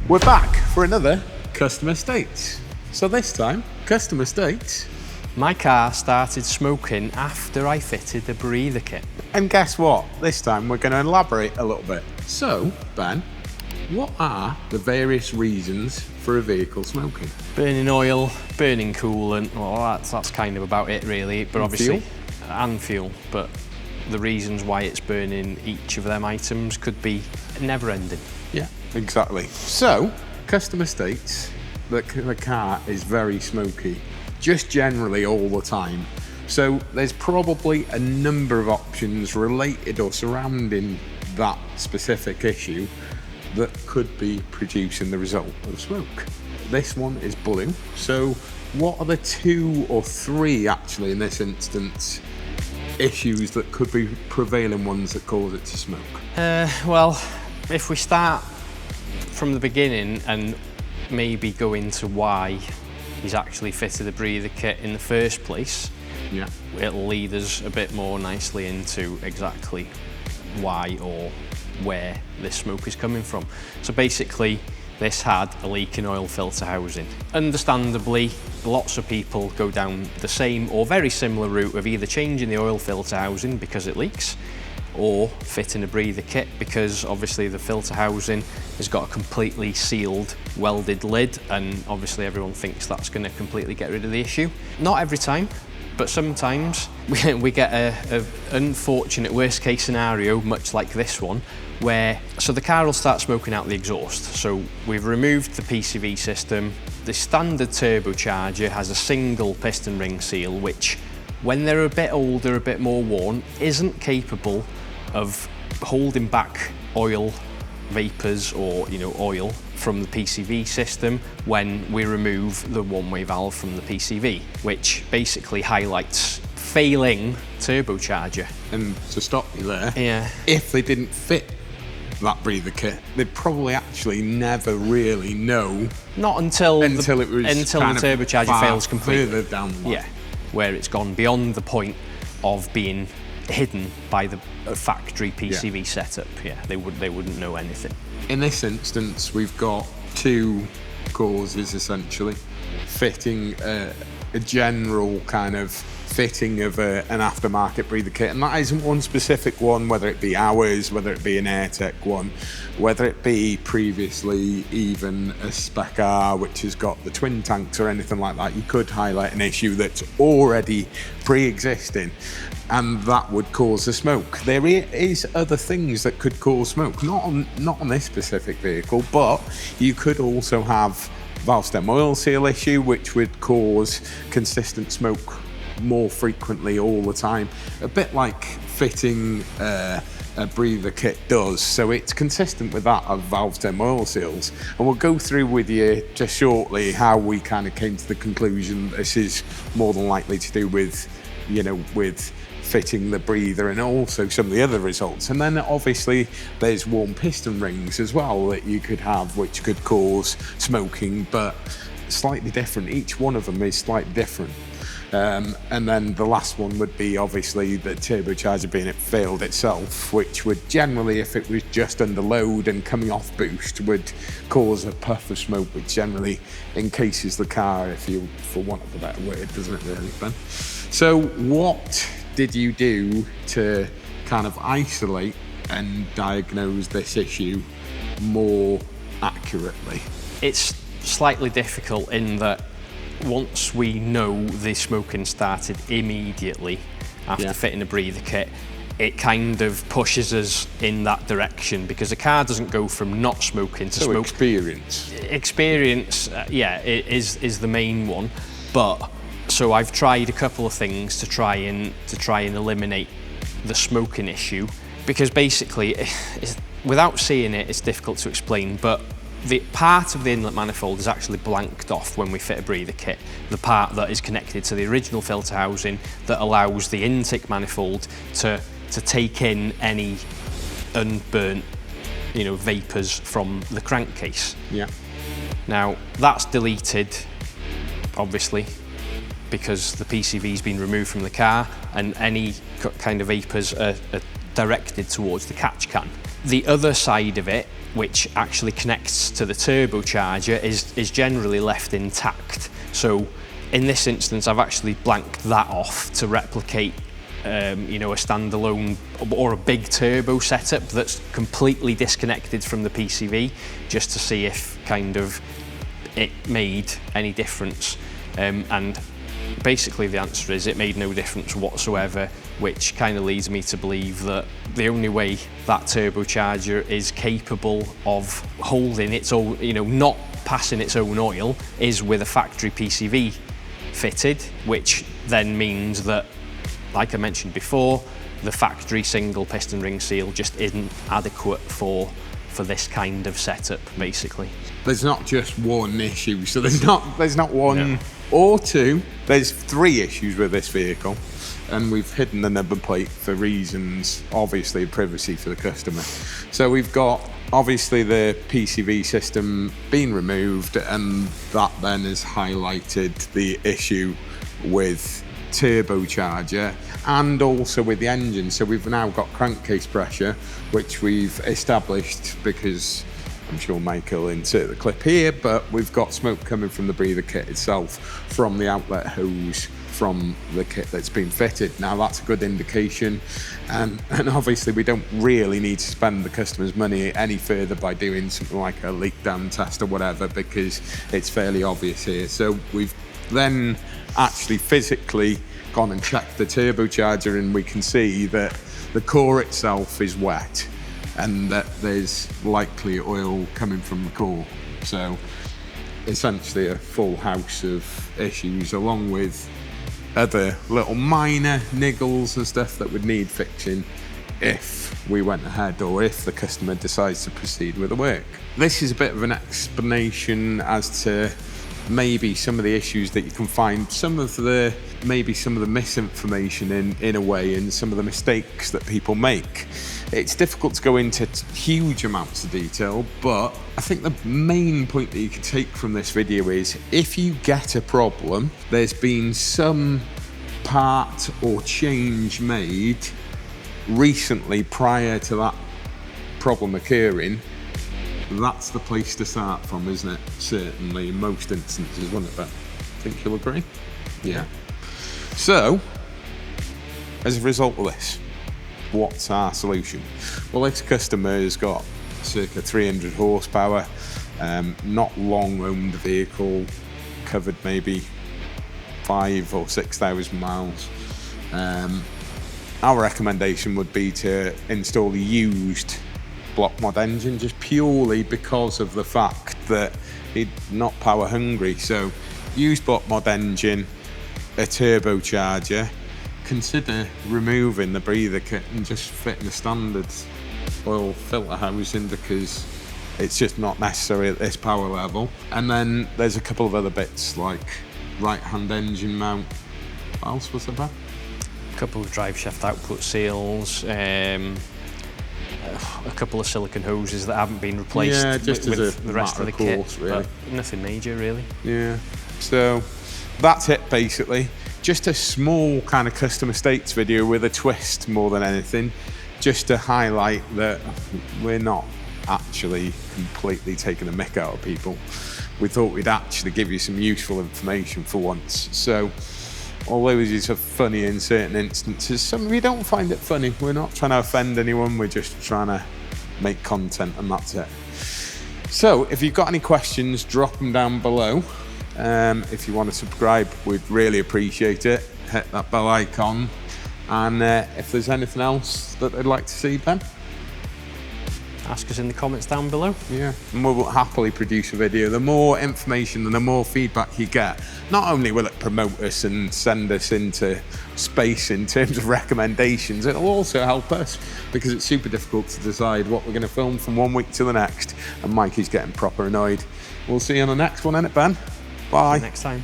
We're back for another customer states. So this time, customer states. My car started smoking after I fitted the breather kit. And guess what? This time we're going to elaborate a little bit. So, Ben, what are the various reasons for a vehicle smoking? Burning oil, burning coolant, well that's kind of about it really, but obviously, and fuel, but the reasons why it's burning each of them items could be never ending. Yeah, exactly. So, customer states that the car is very smoky, just generally all the time. So there's probably a number of options related or surrounding that specific issue that could be producing the result of smoke. This one is blue. So what are the 2 or 3 actually in this instance issues that could be prevailing ones that cause it to smoke? Well, if we start from the beginning and maybe go into why he's actually fitted the breather kit in the first place, yeah, it'll lead us a bit more nicely into exactly why or where this smoke is coming from. So basically, this had a leak in oil filter housing. Understandably, lots of people go down the same or very similar route of either changing the oil filter housing because it leaks, or fitting a breather kit because obviously the filter housing has got a completely sealed, welded lid, and obviously everyone thinks that's going to completely get rid of the issue. Not every time, but sometimes we get a unfortunate worst case scenario, much like this one, where so the car will start smoking out the exhaust. So we've removed the PCV system. The standard turbocharger has a single piston ring seal, which when they're a bit older, a bit more worn, isn't capable of holding back oil vapors or oil from the PCV system when we remove the one-way valve from the PCV, which basically highlights failing turbocharger. And to stop you there, yeah, if they didn't fit that breather kit, they'd probably actually never really know. Not until the turbocharger fails completely. Further down the line. Yeah, where it's gone beyond the point of being hidden by the factory PCV setup. Yeah, they wouldn't know anything. In this instance, we've got 2 causes essentially. Fitting a general kind of fitting of an aftermarket breather kit, and that isn't one specific one, whether it be ours, whether it be an AirTech one, whether it be previously even a Spec R which has got the twin tanks or anything like that. You could highlight an issue that's already pre-existing and that would cause the smoke. There is other things that could cause smoke, not on this specific vehicle, but you could also have valve stem oil seal issue, which would cause consistent smoke more frequently all the time, a bit like fitting a breather kit does. So it's consistent with that of valve stem oil seals, and we'll go through with you just shortly how we kind of came to the conclusion this is more than likely to do with with fitting the breather and also some of the other results. And then obviously there's warm piston rings as well that you could have, which could cause smoking, but slightly different. Each one of them is slightly different. And then the last one would be obviously the turbocharger being failed itself, which would generally, if it was just under load and coming off boost, would cause a puff of smoke, which generally encases the car, for want of a better word, doesn't it really, Ben? So what did you do to kind of isolate and diagnose this issue more accurately? It's slightly difficult in that once we know the smoking started immediately after fitting a breather kit, it kind of pushes us in that direction because the car doesn't go from not smoking to smoke. Experience, it is the main one. But so I've tried a couple of things to try and eliminate the smoking issue, because basically, without seeing it, it's difficult to explain. But the part of the inlet manifold is actually blanked off when we fit a breather kit. The part that is connected to the original filter housing that allows the intake manifold to take in any unburnt, vapors from the crankcase. Yeah. Now that's deleted, obviously, because the PCV's been removed from the car, and any kind of vapors are directed towards the catch can. The other side of it, which actually connects to the turbocharger, is generally left intact. So in this instance, I've actually blanked that off to replicate you know, a standalone or a big turbo setup that's completely disconnected from the PCV, just to see if kind of it made any difference. And basically the answer is it made no difference whatsoever, which kind of leads me to believe that the only way that turbocharger is capable of holding its own, you know, not passing its own oil, is with a factory PCV fitted, which then means that, like I mentioned before, the factory single piston ring seal just isn't adequate for this kind of setup, basically. There's not just one issue, so there's not one or two. There's 3 issues with this vehicle, and we've hidden the number plate for reasons, obviously, of privacy for the customer. So we've got obviously the PCV system being removed, and that then has highlighted the issue with turbocharger and also with the engine. So we've now got crankcase pressure, which we've established because I'm sure Mike will insert the clip here, but we've got smoke coming from the breather kit itself, from the outlet hose from the kit that's been fitted. Now that's a good indication, and obviously we don't really need to spend the customer's money any further by doing something like a leak dam test or whatever, because it's fairly obvious here. So we've then actually physically gone and checked the turbocharger, and we can see that the core itself is wet and that there's likely oil coming from the core. So essentially a full house of issues, along with other little minor niggles and stuff that would need fixing if we went ahead, or if the customer decides to proceed with the work. This is a bit of an explanation as to maybe some of the issues that you can find, maybe some of the misinformation in a way, and some of the mistakes that people make. It's difficult to go into huge amounts of detail, but I think the main point that you can take from this video is, if you get a problem, there's been some part or change made recently prior to that problem occurring. That's the place to start from, isn't it? Certainly, in most instances, wouldn't it, Ben? I think you'll agree? Yeah. So, as a result of this, what's our solution? Well, this customer has got circa 300 horsepower, not long owned vehicle, covered maybe 5,000 or 6,000 miles. Our recommendation would be to install a used block mod engine, just purely because of the fact that it's not power hungry. So used block mod engine, a turbocharger. Consider removing the breather kit and just fitting a standard oil filter housing, because it's just not necessary at this power level. And then there's a couple of other bits like right hand engine mount. What else was there? A couple of drive shaft output seals, a couple of silicone hoses that haven't been replaced with the rest of the kit, really. But nothing major really. Yeah, so that's it basically. Just a small kind of custom estates video with a twist more than anything, just to highlight that we're not actually completely taking the mick out of people. We thought we'd actually give you some useful information for once. So although these are funny in certain instances, some of you don't find it funny. We're not trying to offend anyone, we're just trying to make content, and that's it. So if you've got any questions, drop them down below. If you want to subscribe, we'd really appreciate it. Hit that bell icon, and if there's anything else that they'd like to see, Ben, ask us in the comments down below. Yeah, and we'll happily produce a video. The more information and the more feedback you get, not only will it promote us and send us into space in terms of recommendations, it'll also help us, because it's super difficult to decide what we're going to film from one week to the next, and Mikey's getting proper annoyed. We'll see you on the next one, innit, Ben? Bye. See you next time.